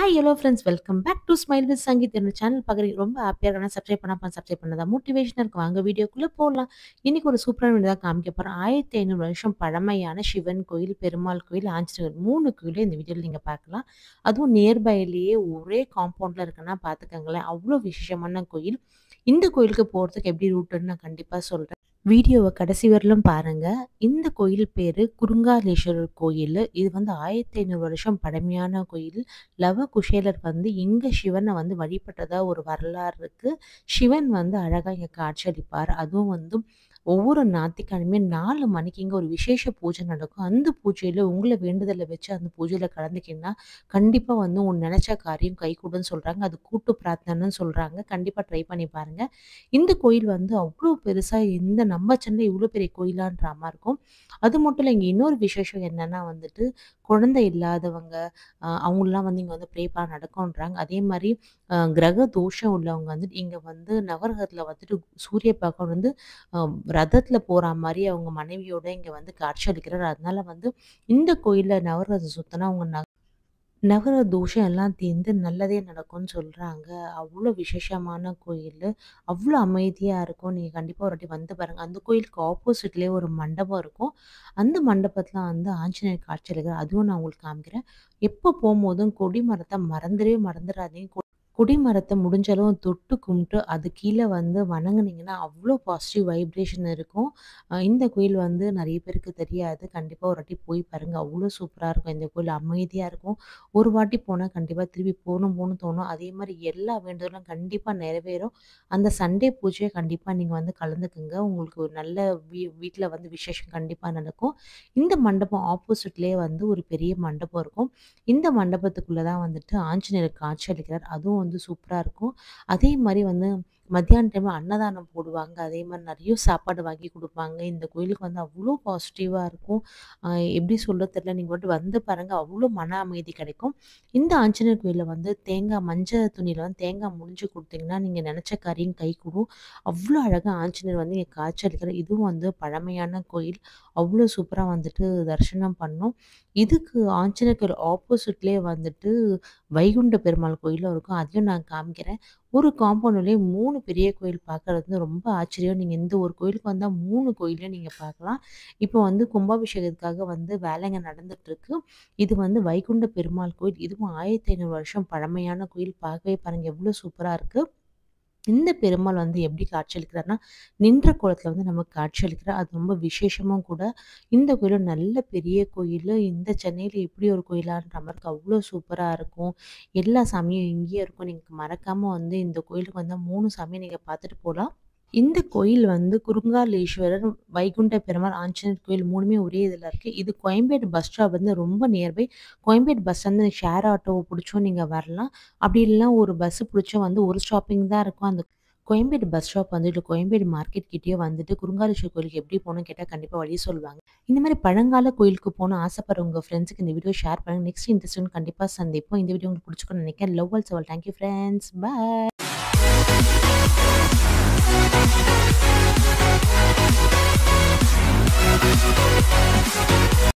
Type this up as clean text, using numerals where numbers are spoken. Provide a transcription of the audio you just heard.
Hi hello friends welcome back to smile with Sangeeth என்னோட channel பார்க்குறீங்க ரொம்ப ஹாப்பியாக இருக்கணும். சப்ஸ்கிரைப் பண்ணாமல் சப்ஸ்கிரைப் பண்ணதா மோட்டிவேஷனாக இருக்கும். வாங்க வீடியோக்குள்ளே போகலாம். இன்னைக்கு ஒரு சூப்பரான வீடியோ தான் காமிக்க போகிறோம். 1500 வருஷம் பழமையான சிவன் கோயில், பெருமாள் கோயில், ஆஞ்சநேயர் 3 கோயிலும் இந்த வீடியோவில் நீங்கள் பார்க்கலாம். அதுவும் நியர்பைலேயே ஒரே காம்பவுண்டில் இருக்குன்னா பார்த்துக்கங்களேன். அவ்வளோ விசேஷமான கோயில். இந்த கோயிலுக்கு போகிறதுக்கு எப்படி ரூட்டுன்னு நான் கண்டிப்பாக சொல்கிறேன். வீடியோவை கடைசி வரலும் பாருங்க. இந்த கோயில் பேரு குருங்காலேஸ்வரர் கோயில். இது வந்து 1500 வருஷம் பழமையான கோயில். லவகுஷேலர் வந்து இங்க சிவனை வந்து வழிபட்டதா ஒரு வரலாறு இருக்கு. சிவன் வந்து அழகா இங்க காட்சியளிப்பார். அதுவும் வந்து ஒவ்வொரு ஞாயிற்றுக்கிழமையும் 4 மணிக்கு இங்க ஒரு விசேஷ பூஜை நடக்கும். அந்த பூஜையில உங்கள வேண்டுதல வச்சு அந்த பூஜையில கலந்துக்கிட்டீங்கன்னா, கண்டிப்பா வந்து உங்க நினைச்ச காரியம் கைகூடும்னு சொல்றாங்க. அது கூட்டு பிரார்த்தனைன்னு சொல்றாங்க. கண்டிப்பா ட்ரை பண்ணி பாருங்க. இந்த கோயில் வந்து அவ்ளோ பெருசா இந்த நம்ம சென்னையில இவ்ளோ பெரிய கோயிலான்ற மாரி இருக்கும். அது மட்டும் இல்ல, இங்க இன்னொரு விசேஷம் என்னன்னா வந்துட்டு, குழந்தை இல்லாதவங்க அவங்கலாம் வந்து இங்க வந்து ப்ரே நடக்கும்ன்றாங்க. அதே மாரி கிரக தோஷம் உள்ளவங்க வந்து இங்க வந்து நவகிரகத்துல வந்துட்டு சூரிய பகவான் வந்து அ ரதத்துல போறா மாரி அவங்க மனைவியோட இங்க வந்து காட்சியளிக்கிறார். அதனால வந்து இந்த கோயில்ல நவகிரகம் சுத்துனா அவங்க நவகிரக தோஷம் எல்லாம் தீர்ந்து நல்லதே நடக்கும்னு சொல்றாங்க. அவ்ளோ விசேஷமான கோயிலு. அவ்ளோ அமைதியா இருக்கும். நீங்க கண்டிப்பா ஒரு வாட்டி வந்து பாருங்க. அந்த கோயிலுக்கு ஆப்போசிட்லயே ஒரு மண்டபம் இருக்கும். அந்த மண்டபத்துல வந்து ஆஞ்சநேயர் காட்சியளிக்கிறார். அதுவும் நான் உங்களுக்கு காமிக்கிறேன். எப்போ போம்போதும் கொடி மரத்த மறந்துடவே மறந்துறாதீங்க. கொடி மரத்த முடிஞ்ச அளவு தொட்டு கும்பிட்டு, அது கீழ வந்து வணங்குனீங்கன்னா, அவ்ளோ பாசிட்டிவ் வைப்ரேஷன் இருக்கும். இந்த கோயில் வந்து நெறைய பேருக்கு தெரியாது. கண்டிப்பா ஒரு வாட்டி போய் பாருங்க. அவ்ளோ சூப்பரா இருக்கும். இந்த கோயில் அமைதியா இருக்கும். ஒரு வாட்டி போனா கண்டிப்பா திருப்பி போணும் போணும்னு தோணும். அதே மாரி எல்லா வேண்டுதலும் கண்டிப்பா நிறைவேறும். அந்த சண்டே பூஜைய கண்டிப்பா நீங்க வந்து கலந்துக்குங்க. உங்களுக்கு ஒரு நல்ல வீட்ல வந்து விசேஷம் கண்டிப்பா நடக்கும். இந்த மண்டபம் ஆப்போசிட்லயே வந்து ஒரு பெரிய மண்டபம் இருக்கும். இந்த மண்டபத்துக்குள்ள தான் வந்துட்டு ஆஞ்சநேயர் காட்சியளிக்கிறார். அதுவும் வந்து சூப்பரா இருக்கும். அதே மாரி வந்து மத்தியான டைம்ல அன்னதானம் போடுவாங்க. அதே மாரி நெறைய சாப்பாடு வாங்கி குடுப்பாங்க. இந்த கோயிலுக்கு வந்து அவ்ளோ பாசிட்டிவா இருக்கும். அ எப்படி சொல்ல தெரியல. நீங்க வந்து பாருங்க. அவ்ளோ மன அமைதி கிடைக்கும். இந்த ஆஞ்சநேயர் கோயில்ல வந்து மஞ்ச துணியில வந்து தேங்காய் முடிஞ்சு குடுத்தீங்கன்னா, நீங்க நெனச்ச காரியம் கைகூடும். அவ்ளோ அழகா ஆஞ்சநேயர் வந்து இங்க காட்சியளிக்கிறார். இதுவும் வந்து பழமையான கோயில். அவ்ளோ சூப்பரா வந்துட்டு தரிசனம் பண்ணோம். இதுக்கு ஆஞ்சநேயர் கோயில் ஆப்போசிட்லயே வந்துட்டு வைகுண்ட பெருமாள் கோயிலும் இருக்கும். அதையும் நான் காமிக்கிறேன். ஒரு காம்பவுண்ட்லயே 3 பெரிய கோயில் பார்க்கறது வந்து ரொம்ப ஆச்சரியம். நீங்க இந்த ஒரு கோயிலுக்கு வந்தா 3 கோயிலையும் நீங்க பார்க்கலாம். இப்போ வந்து கும்பாபிஷேகத்துக்காக வந்து வேலைங்க நடந்துட்டுருக்கு. இது வந்து வைகுண்ட பெருமாள் கோயில். இதுவும் 1500 வருஷம் பழமையான கோயில். பார்க்கவே பாருங்க எவ்ளோ சூப்பரா இருக்கு. இந்த பெருமாள் வந்து எப்படி காட்சியளிக்கிறார்னா, நின்ற கோலத்துல வந்து நமக்கு காட்சியளிக்கிறார். அது ரொம்ப விசேஷமும் கூட. இந்த கோயிலும் நல்ல பெரிய கோயிலு. இந்த சென்னையில இப்படி ஒரு கோயிலான்ற மாரி அவ்ளோ சூப்பரா இருக்கும். எல்லா சாமியும் இங்கேயே இருக்கும். நீங்க மறக்காம வந்து இந்த கோயிலுக்கு வந்தா 3 சாமியும் நீங்க பார்த்துட்டு போலாம். இந்த கோயில் வந்து குருங்காலேஸ்வரர், வைகுண்ட பெருமாள், ஆஞ்சநேயர் கோயில் 3மே ஒரே இதுல இருக்கு. இது கோயம்பேடு பஸ் ஸ்டாப் வந்து ரொம்ப நியர்பை. கோயம்பேடு பஸ் வந்து ஷேர் ஆட்டோ புடிச்சும் நீங்க வரலாம். அப்படி இல்லன்னா ஒரு பஸ் புடிச்சும் வந்து ஒரு ஸ்டாப்பிங் தான் இருக்கும். அந்த கோயம்பேடு பஸ் ஸ்டாப் வந்து இல்ல கோயம்பேடு மார்க்கெட் கிட்டயே வந்துட்டு குருங்காலேஸ்வரர் கோயிலுக்கு எப்படி போகணும்னு கேட்டா கண்டிப்பா வழி சொல்லுவாங்க. இந்த மாரி பழங்கால கோயிலுக்கு போகணும்னு ஆசைப்படுற உங்க ஃப்ரெண்ட்ஸ்க்கு இந்த வீடியோ ஷேர் பண்ணுங்க. நெக்ஸ்ட் இன்ட்ரெஸ்ட் கண்டிப்பா சந்திப்போம். இந்த வீடியோ உங்களுக்கு பிடிச்சிருக்கும்னு நினைக்கிறேன். Love all thank you friends. Bye.